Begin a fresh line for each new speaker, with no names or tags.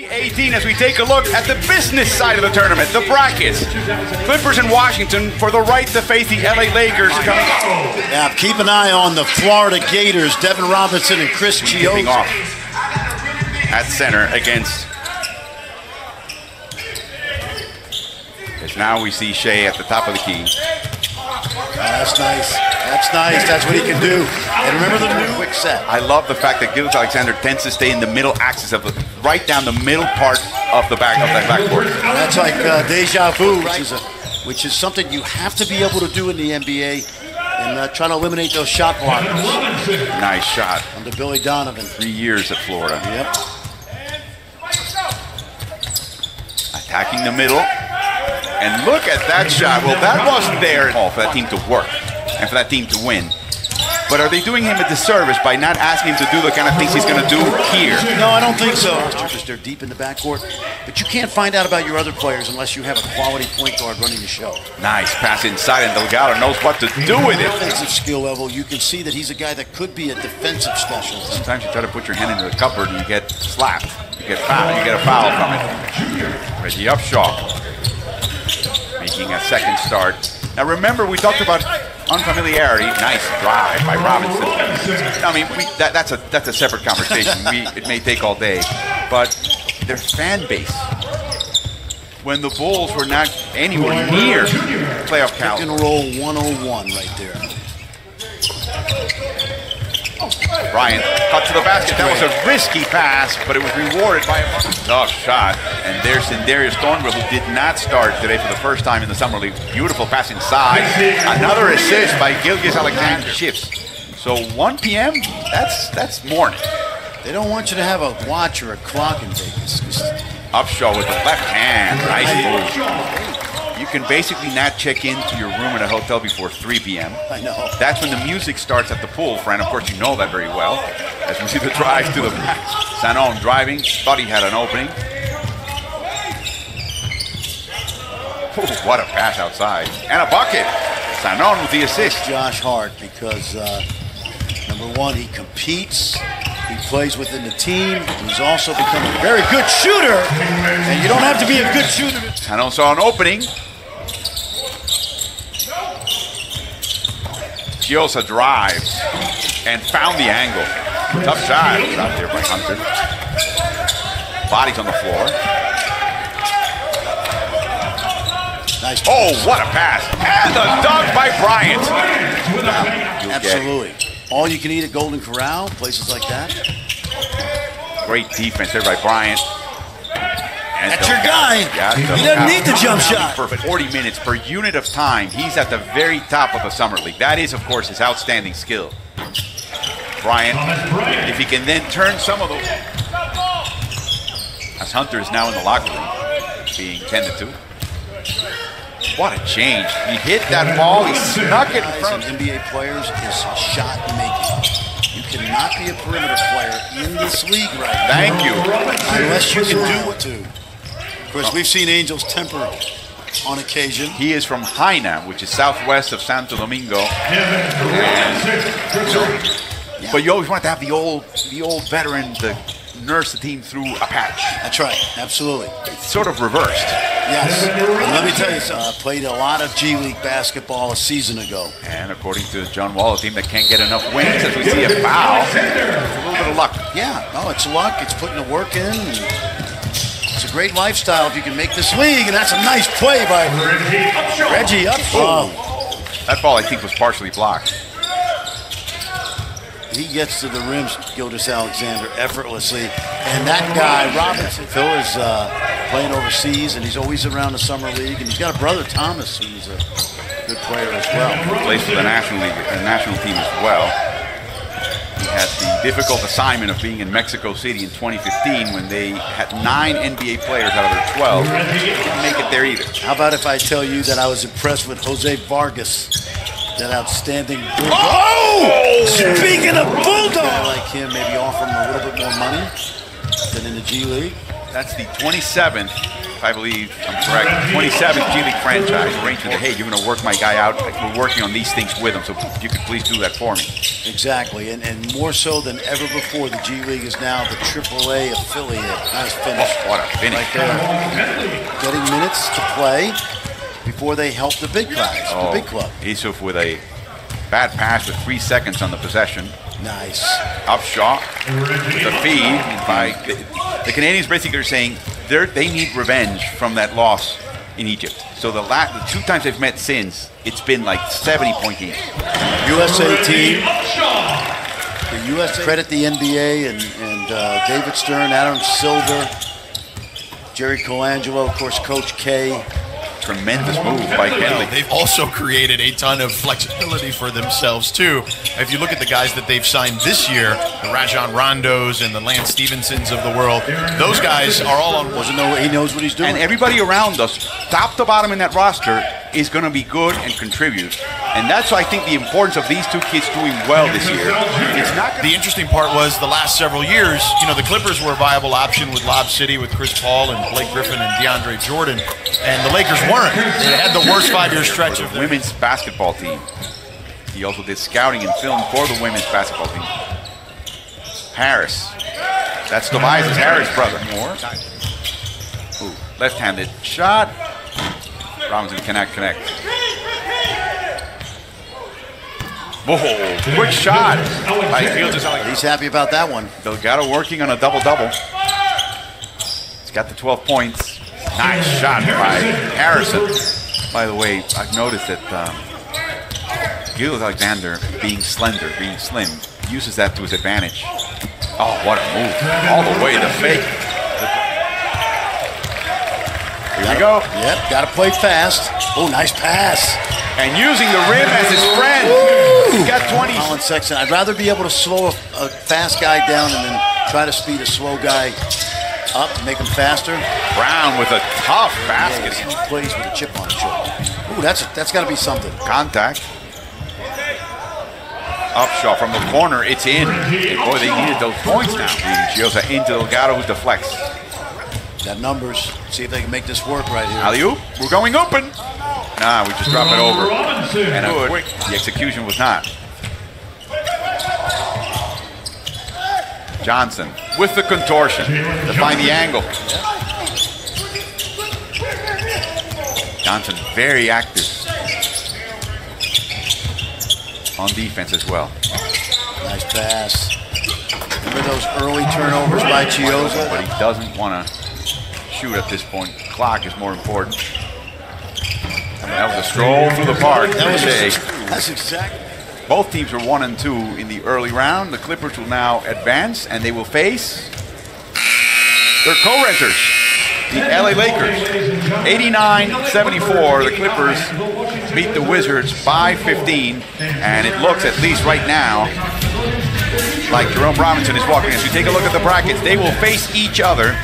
18 as we take a look at the business side of the tournament, the brackets. Clippers in Washington for the right to face the LA Lakers coming up.
Yeah, keep an eye on the Florida Gators, Devin Robinson and Chris Chioza.
Off at center against. As now we see Shea at the top of the key.
That's nice. That's nice. That's what he can do. And remember the new quick set.
I love the fact that Gilgeous Alexander tends to stay in the middle axis of the, right down the middle part of the back of that backboard.
That's like deja vu, which is something you have to be able to do in the NBA and trying to eliminate those shot blockers.
Nice shot.
Under Billy Donovan.
3 years at Florida.
Yep.
Attacking the middle. And look at that shot. Well, that wasn't there for that team to work and for that team to win. But are they doing him a disservice by not asking him to do the kind of things he's going to do here?
No, I don't think so. They're deep in the backcourt. But you can't find out about your other players unless you have a quality point guard running the show.
Nice pass inside, and Delgado knows what to do with it.
Defensive skill level, you can see that he's a guy that could be a defensive specialist.
Sometimes you try to put your hand into the cupboard and you get slapped. You get fouled. You get a foul from it. Reggie Upshaw making a second start. Now remember, we talked about unfamiliarity. Nice drive by Robinson. I mean, that's a separate conversation. It may take all day, but their fan base, when the Bulls were not anywhere near playoff caliber.
Pick and roll 101 right there.
Bryant cut to the basket. That was a risky pass, but it was rewarded by a tough shot. And there's Darius Thornwell, who did not start today for the first time in the Summer League. Beautiful pass inside. Another assist by Gilgeous Alexander. Shifts. So 1 p.m., that's morning.
They don't want you to have a watch or a clock in Vegas.
Upshaw with the left hand. Nice move. You can basically not check into your room at a hotel before 3 p.m.
I know.
That's when the music starts at the pool, friend. Of course, you know that very well. As we see the drive to the back. Sanon driving, thought he had an opening. Ooh, what a pass outside. And a bucket. Sanon with the assist.
Josh Hart, because number one, he competes. He plays within the team. He's also become a very good shooter. And you don't have to be a good shooter.
Sanon saw an opening. Chioza drives and found the angle. Tough shot. It was out there by Hunter. Bodies on the floor.
Nice.
Oh, what a pass. And the dunk by Bryant.
Absolutely. All you can eat at Golden Corral, places like that.
Great defense there by Bryant. And
that's your guy. He doesn't need the jump shot.
For 40 minutes per unit of time, he's at the very top of the Summer League. That is, of course, his outstanding skill. Bryant, if he can then turn some of those. As Hunter is now in the locker room, being tended to. What a change. He hit that ball, he snuck it in front of
NBA players is shot making. You cannot be a perimeter player in this league right now.
Thank you.
Unless you can do what to. Of course, we've seen Angel's temper on occasion.
He is from Jaina, which is southwest of Santo Domingo. But you always want to have the old veteran to nurse the team through a patch.
That's right, absolutely.
It's sort of reversed.
Yes, and let me tell you something. I played a lot of G League basketball a season ago.
And according to John Wall, a team that can't get enough wins, as we see a foul, it's a little bit of luck.
Yeah, no, it's luck. It's putting the work in. It's a great lifestyle if you can make this league, and that's a nice play by Reggie Upshaw.
That ball, I think, was partially blocked.
He gets to the rims, Gilgeous Alexander, effortlessly. And that guy, Robinson, Phil is playing overseas, and he's always around the Summer League. And he's got a brother, Thomas, who's a good player as well.
He plays for the National League, the national team as well. He had the difficult assignment of being in Mexico City in 2015 when they had 9 NBA players out of their 12. He didn't make it there either.
How about if I tell you that I was impressed with Jose Vargas? That outstanding bulldog.
Oh!
Speaking of bulldog! I like him, maybe offer him a little bit more money than in the G League.
That's the 27th if I believe I'm correct, 27th G League franchise arranged with the, hey, you're going to work my guy out. We're working on these things with him, so if you could please do that for me.
Exactly, and more so than ever before, the G League is now the AAA affiliate. Nice finish.
Oh, what a finish.
Right there. Getting minutes to play before they help the big guys, the big club.
Yusuf with a bad pass with 3 seconds on the possession.
Nice.
Upshot with the feed. By the Canadians basically are saying they need revenge from that loss in Egypt. So the 2 times they've met since, it's been like 70-point games.
USA team. The USA credit the NBA and David Stern, Adam Silver, Jerry Colangelo, of course, Coach K.
Tremendous move by Kenley.
They've also created a ton of flexibility for themselves, too. If you look at the guys that they've signed this year, the Rajon Rondos and the Lance Stevensons of the world, those guys are all on one.
He knows what he's doing.
And everybody around us, top to bottom in that roster, is going to be good and contribute. And that's why I think the importance of these 2 kids doing well this year. It's not
the interesting part was the last several years, the Clippers were a viable option with Lob City, with Chris Paul and Blake Griffin and DeAndre Jordan, and the Lakers weren't. They had the worst 5-year stretch of
the women's basketball team. He also did scouting and film for the women's basketball team. Harris. That's Tobias Harris' brother. More. Ooh, left-handed shot. Robinson cannot connect. Whoa, quick shot.
He's happy about that one.
Delgado working on a double-double. He's got the 12 points. Nice shot by Harrison. By the way, I've noticed that Gilles Alexander, being slender, being slim, uses that to his advantage. Oh, what a move. All the way to fake. Here we go.
Yep, got to play fast. Oh, nice pass.
And using the rim as his friend. He's got 20.
Colin Sexton. I'd rather be able to slow a fast guy down and then try to speed a slow guy up and make him faster.
Brown with a tough basket.
Yeah, he plays with a chip on his shoulder. Ooh, that's got to be something.
Contact. Upshot from the corner. It's in. And boy, they needed those points now. Chiosa into Delgado, who deflects.
Got numbers. See if they can make this work right here.
Alley-oop. We're going open. Nah, we just drop it over. And quick. The execution was not. Johnson with the contortion to find the angle. Johnson very active on defense as well.
Nice pass. Remember those early turnovers by Chiosa?
But he doesn't want to shoot at this point. Clock is more important. That was a stroll through the park.
That's exactly.
Both teams are 1 and 2 in the early round. The Clippers will now advance, and they will face their co-renters, the LA Lakers. 89-74, the Clippers beat the Wizards by 15, and it looks, at least right now, like Jerome Robinson is walking. As you take a look at the brackets, they will face each other